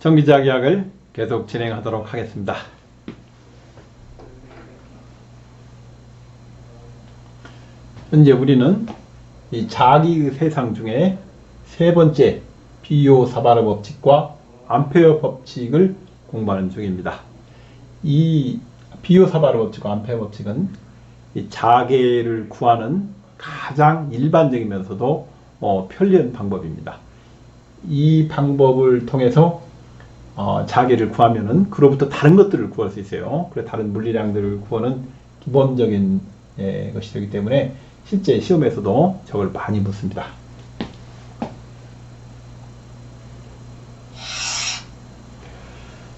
전기자기학을 계속 진행하도록 하겠습니다. 현재 우리는 이 자기의 세상 중에 세 번째 비효사바르 법칙과 암페어 법칙을 공부하는 중입니다. 이 비효사바르 법칙과 암페어 법칙은 이 자계를 구하는 가장 일반적이면서도 편리한 방법입니다. 이 방법을 통해서 자계를 구하면은 그로부터 다른 것들을 구할 수 있어요. 그래서 다른 물리량들을 구하는 기본적인 것이 되기 때문에 실제 시험에서도 저걸 많이 묻습니다.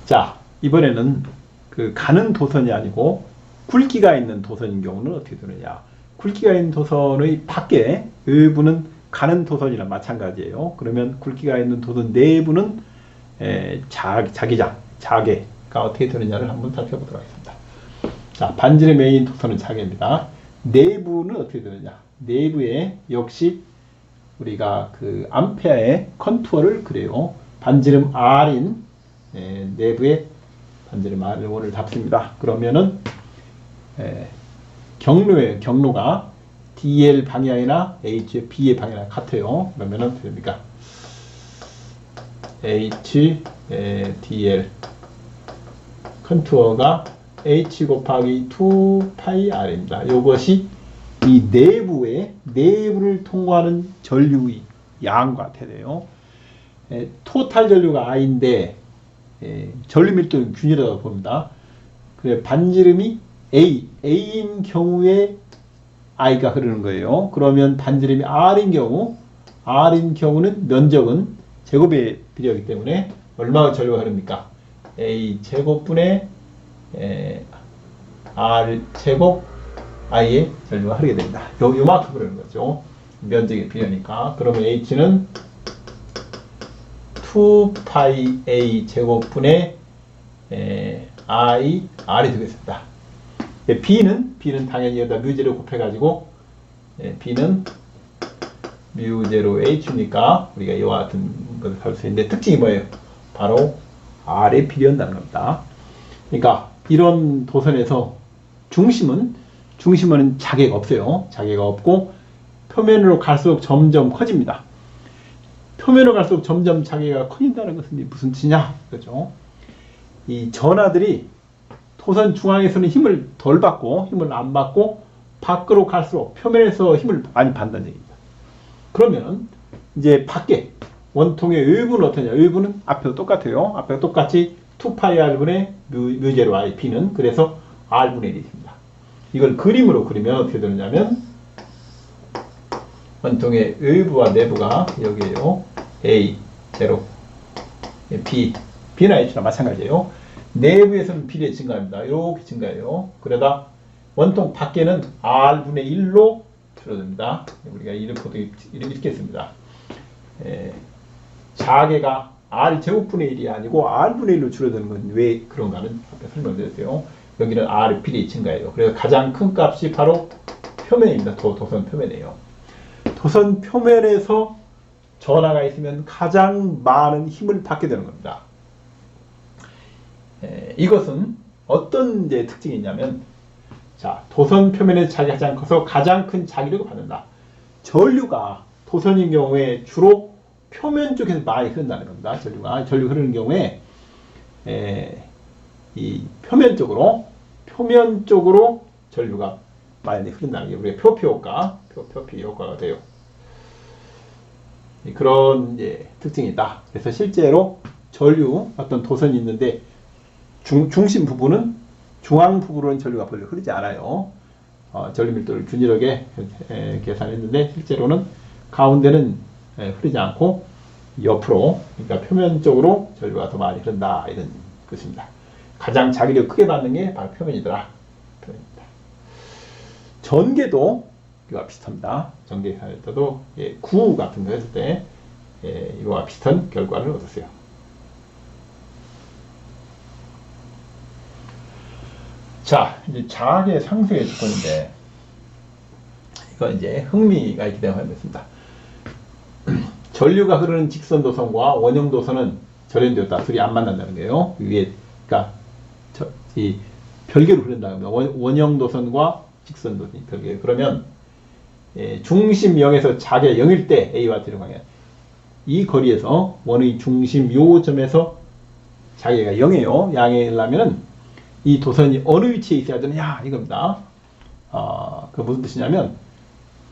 자, 이번에는 그 가는 도선이 아니고 굵기가 있는 도선인 경우는 어떻게 되느냐. 굵기가 있는 도선의 밖에 외부는 가는 도선이랑 마찬가지예요. 그러면 굵기가 있는 도선 내부는 자계가 어떻게 되느냐를 한번 살펴보도록 하겠습니다. 자, 반지름의 메인 도선은 자계입니다. 내부는 어떻게 되느냐. 내부에 역시 우리가 그 암페어의 컨투어를 그려요. 반지름 R인 내부에 반지름 R을 오늘 잡습니다. 그러면은 경로가 DL 방향이나 H, B의 방향이랑 같아요. 그러면은 어떻게 됩니까? H, DL 컨투어가 H 곱하기 2πR입니다. 이것이 이 내부를 통과하는 전류의 양과 같아야 돼요. 토탈 전류가 I인데 전류 밀도는 균이라고 봅니다. 그래 반지름이 A인 경우에 I가 흐르는 거예요. 그러면 반지름이 R인 경우는 면적은 제곱의 비례이기 때문에 얼마나 전류가 흐릅니까? A 제곱분의 R 제곱 I의 전류가 흐르게 됩니다. 요만큼 흐르는 거죠. 면적의 비례니까. 그러면 H는 2πA 제곱분의 R이 되겠습니다. B는 당연히 여기다 뮤제로 곱해가지고 B는 뮤제로 H니까 우리가 이와 같은 것을 할 수 있는데 특징이 뭐예요? 바로 R에 비례한다는 겁니다. 그러니까 이런 도선에서 중심은 자계가 없어요. 자계가 없고 표면으로 갈수록 점점 커집니다. 표면으로 갈수록 점점 자계가 커진다는 것은 무슨 뜻이냐? 그렇죠? 이 전하들이 도선 중앙에서는 힘을 덜 받고 힘을 안 받고 밖으로 갈수록 표면에서 힘을 많이 받는다는 얘기입니다. 그러면 이제 밖에 원통의 외부는 어떠냐? 외부는 앞에도 똑같아요. 앞에가 똑같이 2πR분의 뮤제로 I B는 그래서 R분의 1이 됩니다. 이걸 그림으로 그리면 어떻게 되느냐면 원통의 외부와 내부가 여기에요. A, 제로, B나 H나 마찬가지예요. 내부에서는 비례 증가합니다. 이렇게 증가해요. 그러다 원통 밖에는 R분의 1로 줄어듭니다. 우리가 이렇게 읽겠습니다. 자계가 R 제곱분의 1이 아니고 R분의 1로 줄어드는 건 왜 그런가는 앞에 설명드렸어요. 여기는 R 비례 증가해요. 그래서 가장 큰 값이 바로 표면입니다. 도선 표면이에요. 도선 표면에서 전하가 있으면 가장 많은 힘을 받게 되는 겁니다. 이것은 어떤 이제 특징이 있냐면, 자, 도선 표면의 자기가 가장 커서 가장 큰 자기력을 받는다. 전류가 도선인 경우에 주로 표면 쪽에서 많이 흐른다는 겁니다. 전류 흐르는 경우에 이 표면 쪽으로 전류가 많이 흐른다는 게 우리의 표피 효과가 돼요. 그런 이제 특징이 있다. 그래서 실제로 전류 어떤 도선이 있는데 중심 부분은 중앙 부분으로는 전류가 별로 흐르지 않아요. 전류 밀도를 균일하게 계산했는데 실제로는 가운데는 흐르지 않고 옆으로, 그러니까 표면 쪽으로 전류가 더 많이 흐른다, 이런 것입니다. 가장 자기력 크게 받는 게 바로 표면이더라. 전개도 이와 비슷합니다. 전개할 때도 구 같은 거 했을 때 이와 비슷한 결과를 얻었어요. 자, 이제 자계 상수의 조건인데, 이거 이제 흥미가 있기 때문에 하겠습니다. 전류가 흐르는 직선 도선과 원형 도선은 절연되었다. 둘이 안 만난다는 거예요. 위에, 그러니까 이 별개로 흐른다는 겁니다. 원형도선과 직선도선이 별개. 그러면 중심 0에서 자기가 0일 때 A와 T를 방향. 이 거리에서 원의 중심 요 점에서 자기가 0이에요. 양이라면은 이 도선이 어느 위치에 있어야 되느냐 이겁니다. 그 무슨 뜻이냐면,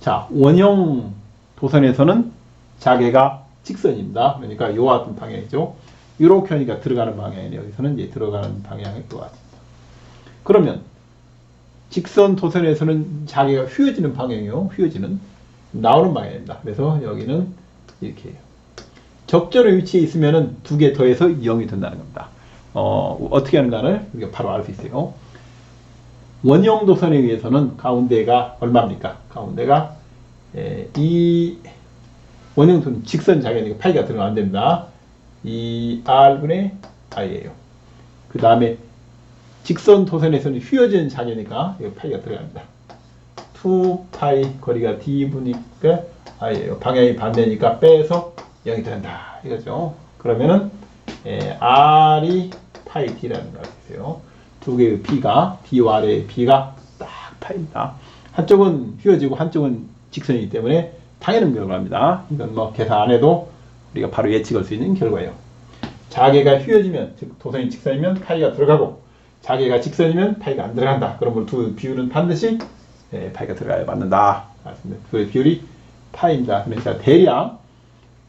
자, 원형 도선에서는 자개가 직선입니다. 그러니까 요와 같은 방향이죠. 이렇게 하니까 들어가는 방향이네요. 여기서는 이제 들어가는 방향이 또 같습니다. 그러면 직선 도선에서는 자개가 휘어지는 방향이요. 휘어지는 나오는 방향입니다. 그래서 여기는 이렇게 해요. 적절한 위치에 있으면은 두 개 더해서 0이 된다는 겁니다. 어떻게 하는가를 우리가 바로 알 수 있어요. 원형 도선에 의해서는 가운데가 얼마입니까? 가운데가 이 원형 도선 직선 자개니까 파이가 들어가면 안 됩니다. 이 R분의 I예요. 그 다음에 직선 도선에서는 휘어지는 자개니까 이거 파이가 들어갑니다. 2파이 거리가 D분이니까 I예요. 방향이 반대니까 빼서 0이 된다 이거죠. 그러면은 R이 파이 D라는 걸 알겠어요. 두 개의 B가 D와 아래의 B가 딱 파입니다. 한쪽은 휘어지고 한쪽은 직선이기 때문에 당연한 결과입니다. 이건 뭐 계산 안 해도 우리가 바로 예측할 수 있는 결과예요. 자개가 휘어지면, 즉 도선이 직선이면 파이가 들어가고, 자개가 직선이면 파이가 안 들어간다. 그러므로 두 비율은 반드시 파이가 들어가야 맞는다. 맞습니다. 그 비율이 파이입니다. 그러니까 대략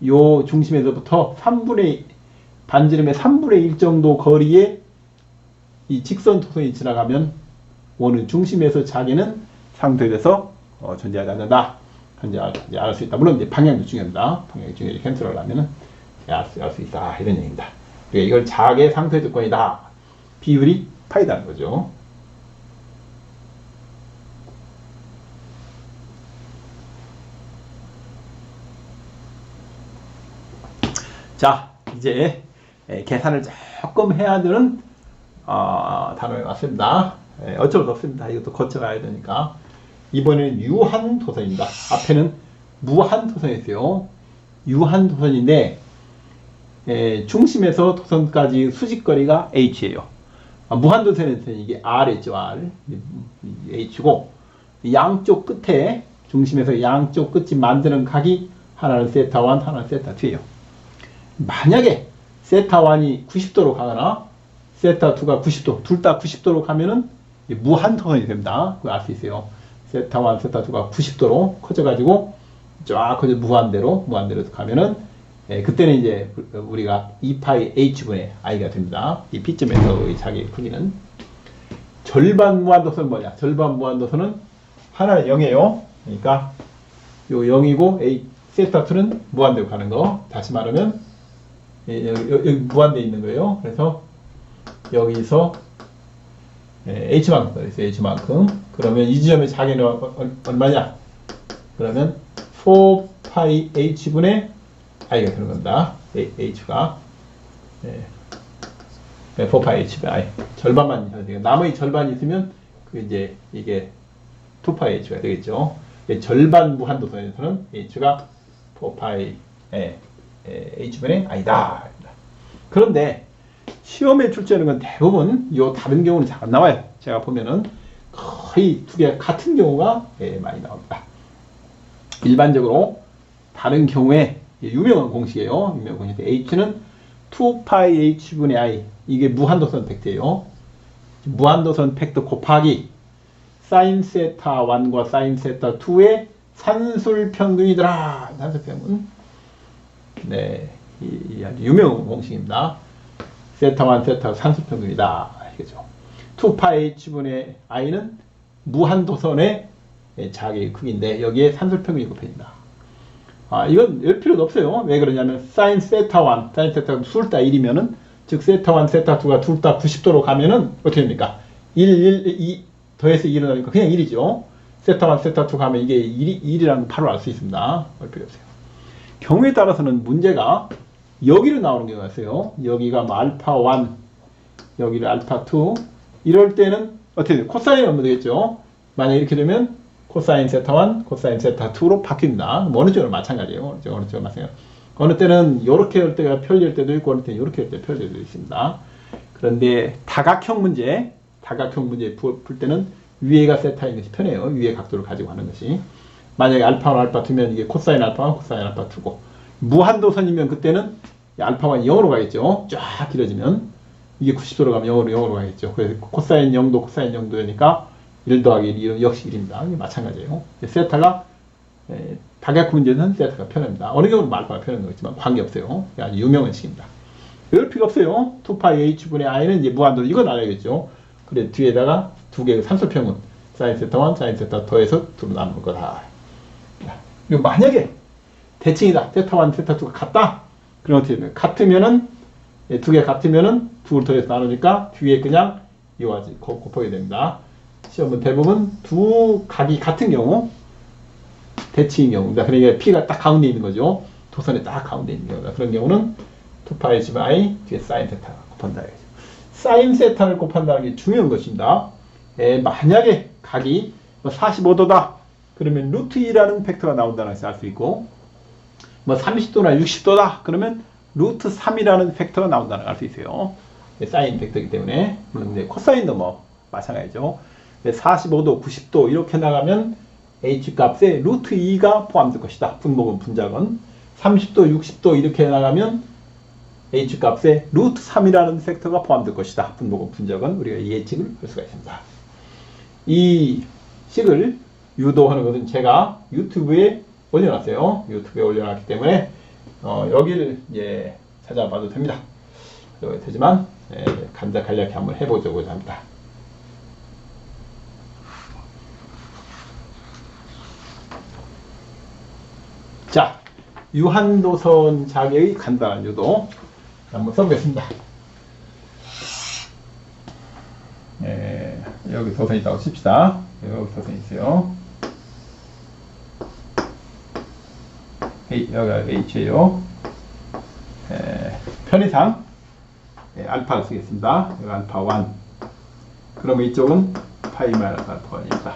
요 중심에서부터 반지름의 3분의 1 정도 거리에 이 직선 도선이 지나가면 원의 중심에서 자개는 상쇄돼서 존재하지 않는다. 현재 알 수 있다. 물론 이제 방향도 중요합니다. 방향이 중요해. 컨트롤 하면은 알 수 있다. 이런 얘기입니다. 그러니까 이걸 자개 상쇄 조건이다. 비율이 파이다는 거죠. 자, 이제 계산을 조금 해야 되는 단어에 왔습니다. 어쩔 수 없습니다. 이것도 거쳐가야 되니까. 이번에는 유한도선입니다. 앞에는 무한도선이었어요. 유한도선인데 중심에서 도선까지 수직거리가 h예요. 무한도선에서는 이게 r이죠. r. h고 양쪽 끝에 중심에서 양쪽 끝이 만드는 각이 하나는 세타 1, 하나는 세타 2예요. 만약에 세타 1이 90도로 가거나 세타 2가 90도, 둘 다 90도로 가면은 무한도선이 됩니다. 그거 알 수 있어요. 세타 1, 세타 2가 90도로 커져가지고 쫙 커져 무한대로 가면은 그때는 이제 우리가 2파이 h분의 i가 됩니다. 이 P점에서의 자기 크기는. 절반 무한도선은 뭐냐? 절반 무한도선은 하나는 0이에요. 그러니까 요 0이고 세타 2는 무한대로 가는 거. 다시 말하면 여기 무한대 있는 거예요. 그래서 여기서 h만큼 그랬어요. h만큼. 그러면 이 지점의 자개는 얼마냐? 그러면 4파이 h분의 i가 되는 겁니다. h가 4파이 h분의 i. 절반만 있어야 돼요. 나머지 절반이 있으면 그 이제 이게 2파이 h가 되겠죠. 절반 무한도선에서는 h가 4파이 h분의 i다. 그런데 시험에 출제하는 건 대부분 요 다른 경우는 잘 안 나와요. 제가 보면은 거의 두 개 같은 경우가 많이 나옵니다. 일반적으로 다른 경우에 유명한 공식이에요. 유명한 공식. h는 2파이 h분의 i. 이게 무한도선 팩트예요. 무한도선 팩트 곱하기 사인 세타 1과 사인 세타 2의 산술 평균이더라. 산술 평균. 네, 이 아주 유명한 공식입니다. 세타 1, 세타 산술 평균이다. 이거죠. 2파이 h분의 i는 무한도선의 자기의 크기인데 여기에 산술 평균이 곱해진다. 이건 열 필요도 없어요. 왜 그러냐면 사인 세타 1, 사인 세타 둘 다 1이면은 즉 세타 1, 세타 2가 둘 다 90도로 가면은 어떻게 됩니까? 2 더해서 1은 하니까 그냥 1이죠. 세타 1, 세타 2 가면 이게 1이라는 걸 바로 알 수 있습니다. 볼 필요 없어요. 경우에 따라서는 문제가 여기로 나오는 경우가 있어요. 여기가 뭐 알파 1, 여기를 알파 2. 이럴 때는 어떻게 돼요? 코사인이 얼마 되겠죠? 만약 이렇게 되면 코사인 세타 1, 코사인 세타 2로 바뀝니다. 어느 쪽으로 마찬가지예요. 어느 쪽으로 마찬가지예요. 어느 때는 이렇게 할 때가 편리할 때도 있고 어느 때는 이렇게 할 때 편리할 때도 있습니다. 그런데 다각형 문제 풀 때는 위에가 세타인 것이 편해요. 위에 각도를 가지고 하는 것이. 만약에 알파1, 알파2면 이게 코사인 알파1, 코사인 알파2고 무한도선이면 그때는 알파1이 0으로 가겠죠. 쫙 길어지면 이게 90도로 가면 0으로 가겠죠. 그래서 코사인 0도, 코사인 0도니까 1 더하기 1은 역시 1입니다. 이게 마찬가지예요. 세타가 다각형 문제는 세타가 편합니다. 어느 경우는 알파가 편한 거겠지만 관계없어요. 아주 유명한 식입니다. 이럴 필요 없어요. 2파이 h분의 i는 이제 무한도로 이건 알아야겠죠. 그래 뒤에다가 두 개의 산술평은 사인 세타 1, 사인 세타 더해서 2로 나누는 거다. 이거 만약에 대칭이다. 세타 1, 세타 2가 같다. 그럼 어떻게 되면 같으면은 두 개 같으면은 2를 더해서 나누니까 뒤에 그냥 이와 같이 곱하게 됩니다. 시험은 대부분 두 각이 같은 경우 대칭인 경우입니다. 그러니까 P가 딱 가운데 있는 거죠. 도선에 딱 가운데 있는 경우다. 그런 경우는 2파이 h i 뒤에 사인 세타 곱한다. 사인 세타를 곱한다는 게 중요한 것입니다. 만약에 각이 45도다. 그러면 루트 2라는 팩터가 나온다는 것을 알 수 있고 30도나 60도다. 그러면 루트 3이라는 팩터가 나온다는 걸 알 수 있어요. 사인 팩터이기 때문에. 물론 코사인도 뭐 마찬가지죠. 45도, 90도 이렇게 나가면 h 값에 루트 2가 포함될 것이다. 분모근 분자건. 30도, 60도 이렇게 나가면 h 값에 루트 3이라는 팩터가 포함될 것이다. 분모근 분자건. 우리가 이 예측을 할 수가 있습니다. 이 식을 유도하는 것은 제가 유튜브에 올려놨어요. 유튜브에 올려놨기 때문에 여기를 이제 찾아봐도 됩니다. 되지만 간략하게 한번 해보자고 합니다. 자, 유한도선 자개의 간단한 유도 한번 써보겠습니다. 여기 도선이 있다고 칩시다. 여기 도선이 있어요. 여기가 H예요. 편의상 알파를 쓰겠습니다. 여기 알파 1. 그러면 이쪽은 파이 마이너스 알파 1입니다.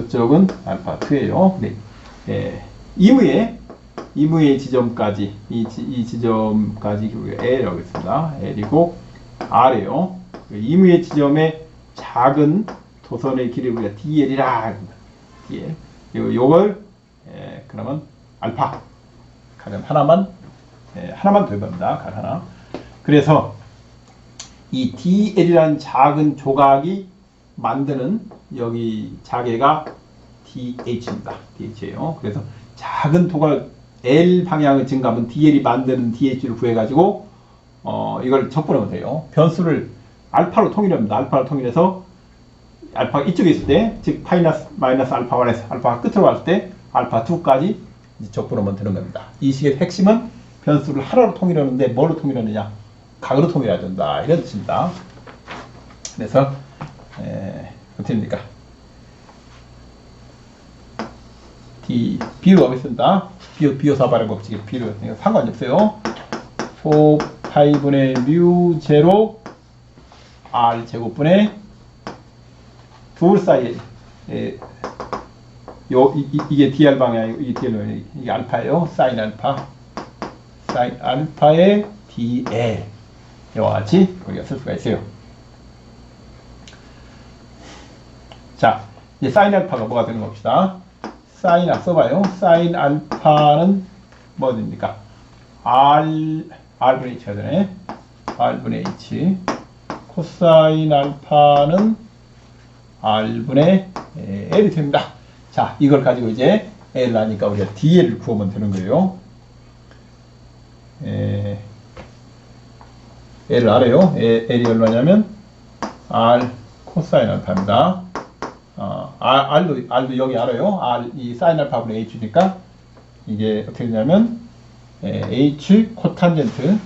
이쪽은 알파 2예요. 네. 이무의 지점까지 이 지점까지 우리가 L이라고 했습니다. L이고 R이에요. 이무의 지점의 작은 도선의 길이를 우리가 DL이라 합니다. DL. 요걸 그러면 알파 가령 하나만 더해봅니다. 갈 하나. 그래서 이 DL이라는 작은 조각이 만드는 여기 자개가 DH입니다. DH예요. 그래서 작은 도각 L 방향을 증가하면 DL이 만드는 DH를 구해가지고 이걸 적분하면 돼요. 변수를 알파로 통일합니다. 알파로 통일해서 알파가 이쪽에 있을 때, 즉 마이너스 알파 1에서 알파가 끝으로 갈 때 알파 2까지 적분하면 되는 겁니다. 이 식의 핵심은 변수를 하나로 통일하는데 뭘로 통일하느냐? 각으로 통일해야 된다. 이런 뜻입니다. 그래서 어떻게 됩니까? B로 하겠습니다. 비교사 발행 법칙에 B로 상관이 없어요. 4파이분의 뮤 제로 R 제곱분의 둘 사이에 이게 DR 방향이고 이게 DR 방향 이게 알파예요. 사인 알파의 DL 이와 같이 우리가 쓸 수가 있어요. 자, 이제 사인 알파가 뭐가 되는 겁시다. 사인 써봐요. 사인 알파는 뭐 됩니까? R분의 H가 되네. R분의 H. 코사인 알파는 R분의 L이 됩니다. 자, 이걸 가지고 이제 L 하니까 우리가 DL을 구하면 되는 거예요. L을 알아요. L이 얼마냐면 R 코사인 알파입니다. R도 여기 알아요. R, 이 사인 알파분의 H니까 이게 어떻게 되냐면 H 코탄젠트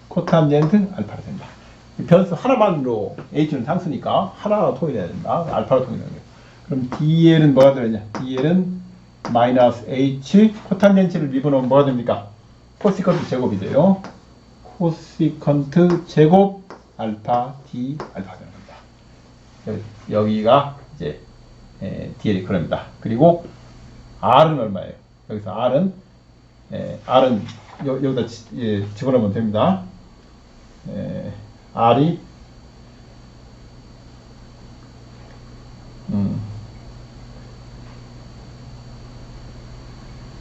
알파로 됩니다. 변수 하나만으로 H는 상수니까 하나로 통일해야 된다. 알파로 통일해야 돼요. 그럼 DL은 뭐가 되느냐? DL은 마이너스 H 코탄젠트를 미분하면 뭐가 됩니까? 코시컨트 제곱이 돼요. 코시컨트 제곱 알파 D 알파 되는 겁니다. 여기가 이제 DL이 그럽니다. 그리고 R은 얼마예요? 여기서 R은 R은 여기다 집어넣으면 됩니다. R이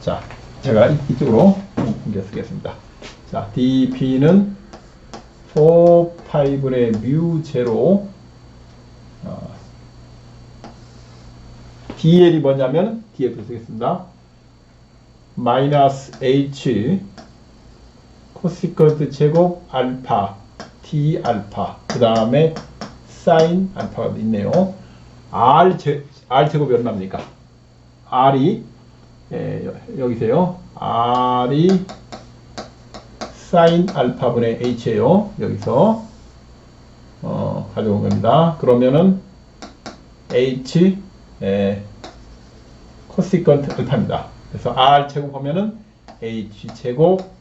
자, 제가 이쪽으로 옮겨 쓰겠습니다. 자, dp는 4, 5의 뮤 제로 dl이 뭐냐면 df 쓰겠습니다. 마이너스 h 코시커스 제곱 알파 d 알파 그 다음에 사인 알파가 있네요. r 제곱이 얼마입니까? r이 여기세요. r이 사인 알파분의 h예요. 여기서 가져온 겁니다. 그러면은 h 코시컨트 알파입니다. 그래서 r 제곱 하면은 h 제곱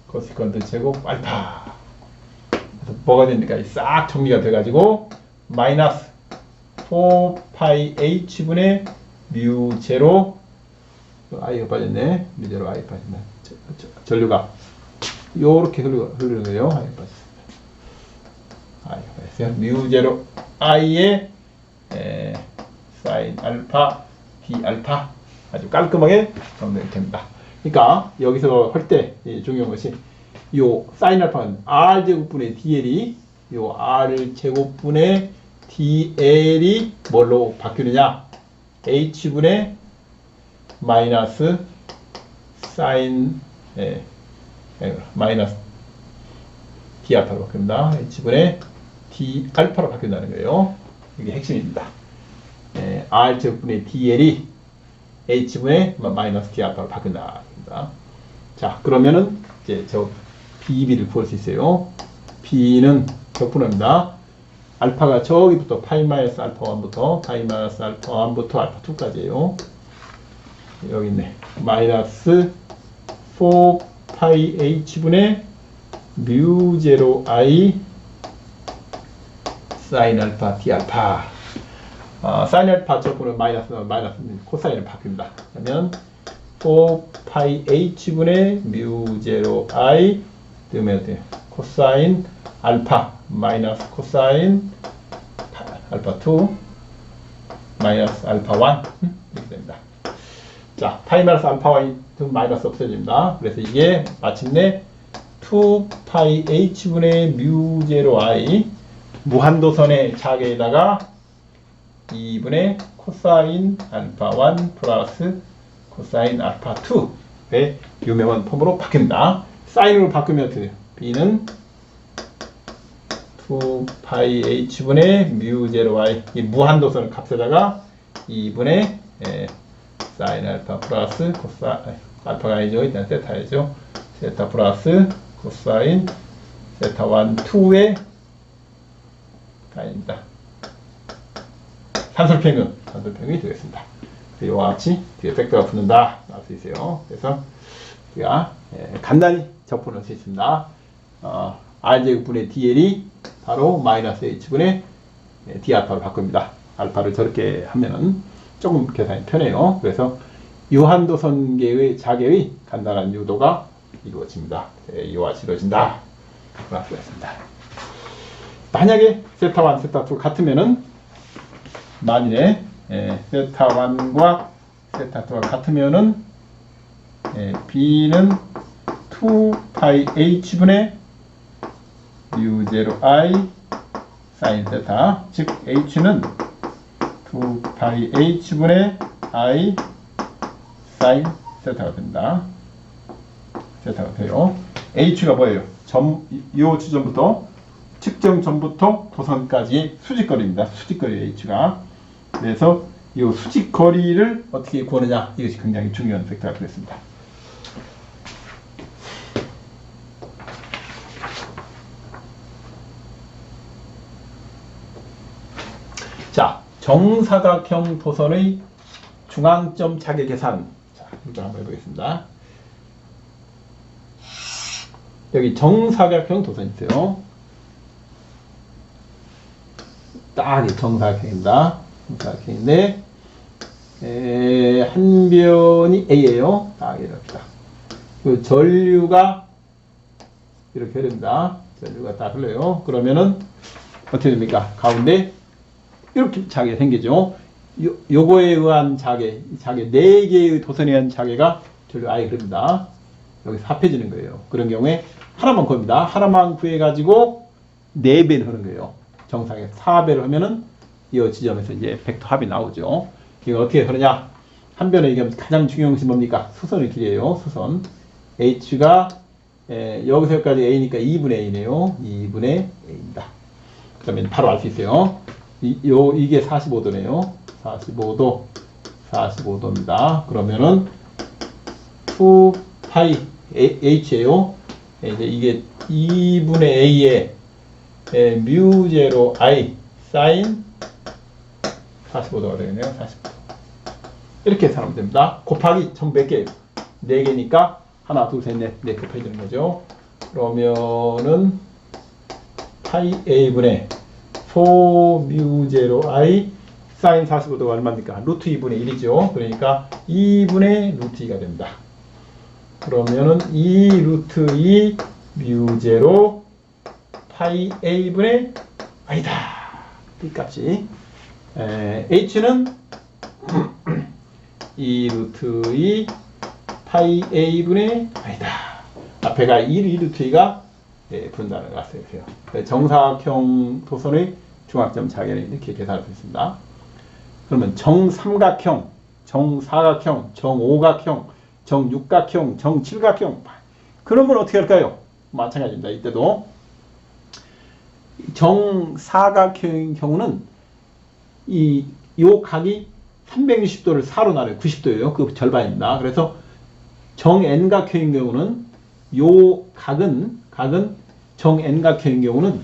코시컨트 제곱 알파. 그래서 뭐가 됩니까? 싹 정리가 돼가지고 마이너스 4파이 h분의 뮤 제로 i가 빠졌네. 뮤 제로 i 빠졌네. 전류가 요렇게 흐르는 거예요. i가 빠졌습니다. i가 빠졌어요. 뮤 제로 i의 사인 알파 d 알파 아주 깔끔하게 정리가 됩니다. 그러니까 여기서 할 때 중요한 것이 요 사인 알파는 r 제곱분의 dl이 요 r 제곱분의 dl이 뭘로 바뀌느냐? h분의 마이너스 사인 마이너스 d 알파로 바뀝니다. h분의 d 알파로 바뀐다는 거예요. 이게 핵심입니다. r 제곱분의 dl이 h분의 마이너스 d 알파로 바뀐다. 자, 그러면은 이제 저 b를 구할 수 있어요. b는 적분합니다. 알파가 저기부터 파이 마이너스 알파 1부터 파이 마이너스 알파 1부터 알파 2까지예요. 여기 있네. 마이너스 4파이 h분의 뮤 제로 i 사인 알파 d 알파. 사인 알파 적분은 마이너스 코사인을 바뀝니다. 그러면 4파이 h분의 뮤 제로 i 그러면 코사인 알파 마이너스 코사인 알파 2 마이너스 알파 1 이렇게 됩니다. 자, 파이 마이너스 알파 1 마이너스 없어집니다. 그래서 이게 마침내 2파이 h분의 뮤 제로 i 무한도선의 자계에다가 2분의 코사인 알파 1 플러스 코사인 알파 2의 유명한 폼으로 바뀝니다. 사인으로 바꾸면 어떻게 돼요? b는 2파이 h분의 뮤 제로 y 이 무한도선 값에다가 2분의 사인 알파 플러스 알파가 아니죠. 일단 세타이죠. 세타 플러스 코사인 세타 1 2의 사인입니다. 산술평균이 되겠습니다. 이와 같이 뒤에 벡터가 붙는다 나올 수 있어요. 그래서 우리가 간단히 적분할 수 있습니다. r제곱분의 dl이 바로 마이너스 h분의 d 알파로 바꿉니다. 알파를 저렇게 하면은 조금 계산이 편해요. 그래서 유한도선계의 자계의 간단한 유도가 이루어집니다. 이와 같이 이루어진다. 그럴 수가 있습니다. 만약에 세타1, 세타2 같으면은 만일에 세타1과 세타2가 같으면은 b는 2파이 h분의 뮤 제로 i 사인 세타 즉 h는 2파이 h분의 i 사인 세타가 된다. 세타가 돼요. h가 뭐예요? 요 지점부터 측정 전부터 도선까지의 수직거리입니다. 수직거리 h가. 그래서 이 수직거리를 어떻게 구하느냐 이것이 굉장히 중요한 벡터가 되겠습니다. 자, 정사각형 도선의 중앙점 자계 계산. 자, 이걸 한번 해보겠습니다. 여기 정사각형 도선이 있어요. 딱 정사각형입니다. 정사각형인데 한 변이 A예요. 딱 이렇게. 그 전류가 이렇게 흐릅니다. 전류가 다 흘러요. 그러면은 어떻게 됩니까? 가운데 이렇게 자개 생기죠. 요거에 의한 자개 4개의 도선에 의한 자개가 전류 아예 흐릅니다. 여기서 합해지는 거예요. 그런 경우에 하나만 구합니다. 하나만 구해가지고 4배는 흐르는 거예요. 정상에 4배를 하면은 이 지점에서 이제 벡터 합이 나오죠. 이거 어떻게 흐르냐? 한 변의 이게 가장 중요한 것이 뭡니까? 수선의 길이에요. 수선. H가 여기서 여기까지 A니까 2분의 A네요. 2분의 A입니다. 그러면 바로 알 수 있어요. 이게 45도네요. 45도입니다. 그러면은 2파이 H예요. 이제 이게 2분의 A에 뮤 제로 I 사인 45도가 되겠네요. 45도. 이렇게 해서 됩니다. 곱하기 전 몇 개예요? 4개니까 하나, 둘, 셋, 넷, 곱해야 되는 거죠. 그러면은 파이 A분의 4뮤 제로 I 사인 45도가 얼마입니까? 루트 2분의 1이죠. 그러니까 2분의 루트 2가 됩니다. 그러면은 2 루트 2 뮤 제로 파이 A분의 I다. 이 값이 H는 2 루트 2 파이 A분의 I다. 앞에가 2 루트 2가 분다는 걸 알았어요. 정사각형 도선의 중앙점 자개는 이렇게 계산할 수 있습니다. 그러면 정삼각형, 정사각형, 정오각형, 정육각형, 정칠각형 그런 건 어떻게 할까요? 마찬가지입니다. 이때도 정사각형의 경우는 요 각이 360도를 4로 나눠요. 90도예요. 그 절반입니다. 그래서 정N각형의 경우는 요 각은 정N각형의 경우는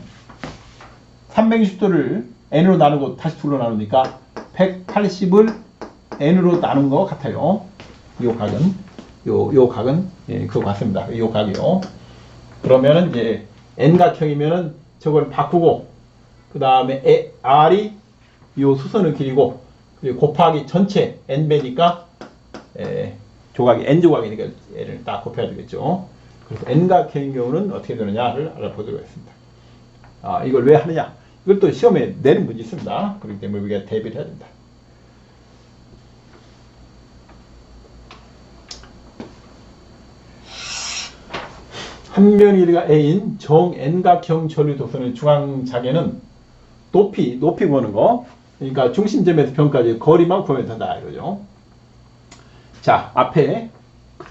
360도를 n으로 나누고 다시 2로 나누니까 180을 n으로 나눈 것 같아요. 요 각은 그거 같습니다. 요 각이요. 그러면은 이제 n각형이면은 저걸 바꾸고 그 다음에 r이 요 수선의 길이고 그리고 곱하기 전체 n배니까 조각이 n조각이니까 n을 딱 곱해야 되겠죠. 그래서 n각형의 경우는 어떻게 되느냐를 알아보도록 하겠습니다. 이걸 왜 하느냐? 이걸 또 시험에 내는 문제 있습니다. 그렇기 때문에 우리가 대비를 해야 된다. 한 변의 길이가 a인 정N각형 전류 도선의 중앙 자개는 높이 구하는 거. 그러니까 중심점에서 변까지 거리만 구하면 된다 이거죠. 자, 앞에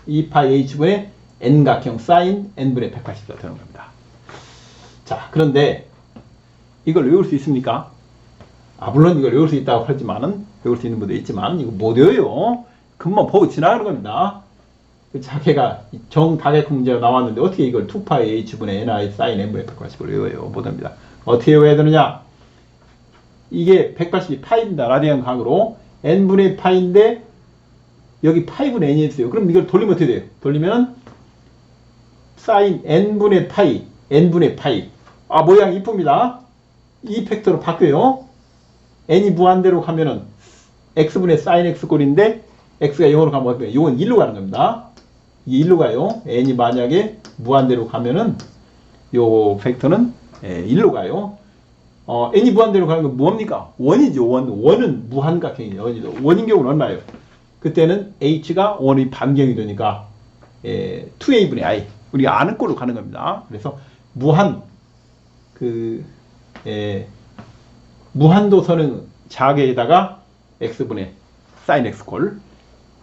2파이 h분의 n각형 사인 n분의 180도 되는 겁니다. 자, 그런데 이걸 외울 수 있습니까? 물론 이걸 외울 수 있다고 하지만은 외울 수 있는 분도 있지만 이거 못 외워요. 금방 보고 지나가는 겁니다. 그 자개가 정다각형 문제가 나왔는데 어떻게 이걸 2파이 h분의 ni 사인 n분의 180을 외워요? 못합니다. 어떻게 외워야 되느냐? 이게 180이 파이입니다. 라디안 각으로 n분의 파이인데 여기 파이분의 n이 있어요. 그럼 이걸 돌리면 어떻게 돼요? 돌리면 사인 n분의 파이 n분의 파이 모양 이쁩니다. 이 팩터로 바뀌어요. n이 무한대로 가면은 x분의 사인 x 꼴인데 x가 0으로 가면 어떻게 돼요? 이건 1로 가는 겁니다. 이 1로 가요. n이 만약에 무한대로 가면은 요 팩터는 1로 가요. n이 무한대로 가는 건 뭡니까? 원이죠. 원은 무한각형이에요. 원인 경우는 얼마예요? 그때는 h가 원의 반경이 되니까 2a분의 i 우리가 아는 꼴로 가는 겁니다. 그래서 무한도선은 자개에다가 x분의 sin x꼴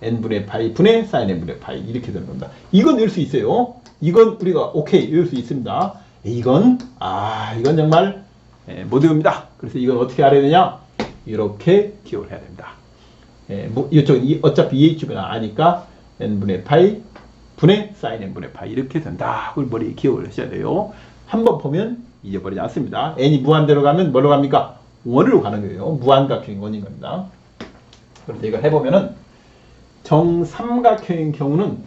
n분의 파이 분의 sin n분의 파이 이렇게 되는 겁니다. 이건 외울 수 있어요. 이건 우리가 오케이 외울 수 있습니다. 이건 정말 못 외웁니다. 그래서 이건 어떻게 알아야 되냐? 이렇게 기억을 해야 됩니다. 이쪽은 어차피 EH분이 아니까 n분의 파이 분의 sin n분의 파이 이렇게 된다. 그걸 머리에 기억을 하셔야 돼요. 한번 보면 잊어버리지 않습니다. n이 무한대로 가면 뭐로 갑니까? 원으로 가는 거예요. 무한각형이 원인 겁니다. 그래서 이걸 해보면은 정삼각형인 경우는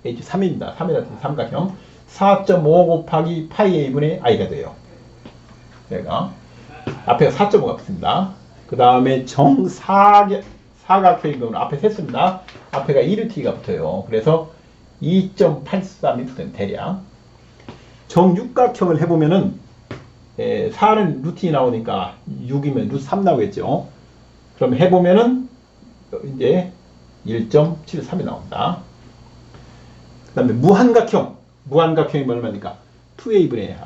H3입니다. 3이라는 삼각형 4.5 곱하기 파이 a분의 i가 돼요. 내가 앞에가 4.5가 붙습니다. 그 다음에 정사각형인 경우는 앞에 셌습니다. 앞에가 2루트가 붙어요. 그래서 2.83m 대략. 정육각형을 해보면은 4는 루트이 나오니까 6이면 루트 3 나오겠죠. 그럼 해보면은 이제 1.73이 나온다. 그 다음에 무한각형. 무한각형이 얼마니까? 2a분의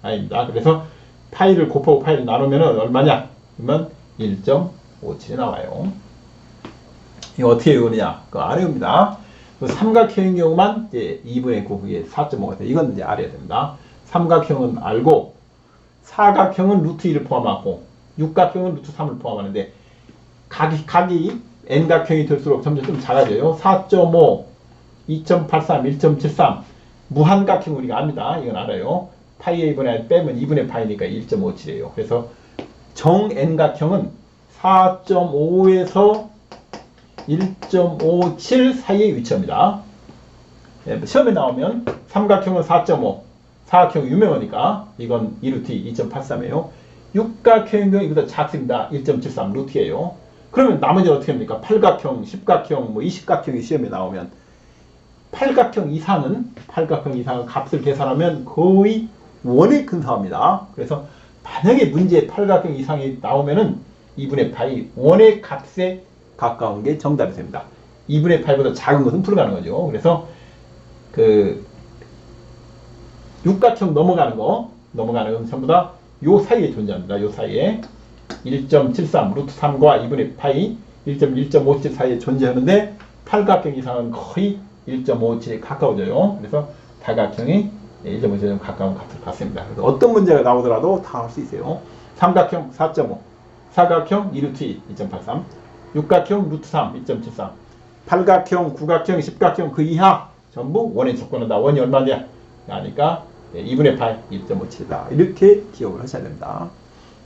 아입니다. 그래서 파이를 곱하고 파이를 나누면은 얼마냐? 그러면 1.57이 나와요. 이거 어떻게 외우느냐? 그 아래입니다. 삼각형인 경우만 이제 2분의 9, 그게 4.5가 돼. 이건 이제 알아야 됩니다. 삼각형은 알고, 사각형은 루트 2를 포함하고, 육각형은 루트 3을 포함하는데, 각이 n각형이 될수록 점점 좀 작아져요. 4.5, 2.83, 1.73. 무한각형 우리가 압니다. 이건 알아요. 파이 a분의 빼면 2분의 파이니까 1.57이에요. 그래서 정 n각형은 4.5에서 1.57 사이에 위치합니다. 시험에 나오면 삼각형은 4.5, 사각형 유명하니까 이건 2루트 2.83이에요. 육각형인 경우 이보다 작습니다. 1.73 루트예요. 그러면 나머지 어떻게 합니까? 팔각형, 십각형, 뭐 이십각형이 시험에 나오면 팔각형 이상은 값을 계산하면 거의 원에 근사합니다. 그래서 만약에 문제에 팔각형 이상이 나오면은 2분의 파이 원의 값에 가까운 게 정답이 됩니다. 2분의 8보다 작은 것은 불가능한 거죠. 그래서 그 육각형 넘어가는 건 전부 다 요 사이에 존재합니다. 요 사이에 1.73 루트 3과 2분의 파이 1.57 사이에 존재하는데 팔각형 이상은 거의 1.57에 가까워져요. 그래서 다각형이 1.57에 가까운 값을 갖습니다. 그래서 어떤 문제가 나오더라도 다 할 수 있어요. 삼각형 4.5, 사각형 2루트 2.83, 육각형 루트 3 1.73, 팔각형, 구각형, 십각형 그 이하 전부 원의 조건이다. 원이 얼마냐? 그러니까 2분의 8 1.57이다. 이렇게 기억을 하셔야 됩니다.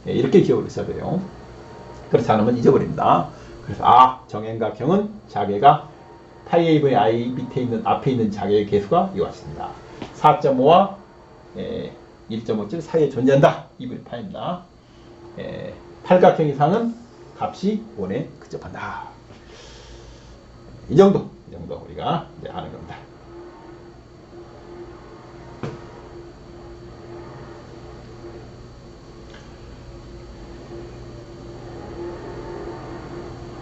이렇게 기억을 하셔야 돼요. 그렇지 않으면 잊어버립니다. 그래서 정행각형은 자개가 파이 a분의 i 밑에 있는 앞에 있는 자개의 개수가 이와 같습니다. 4.5와 1.57 사이에 존재한다. 2분의 8입니다. 팔각형 이상은 값이 원에 근접한다. 이 정도 우리가 이제 아는 겁니다.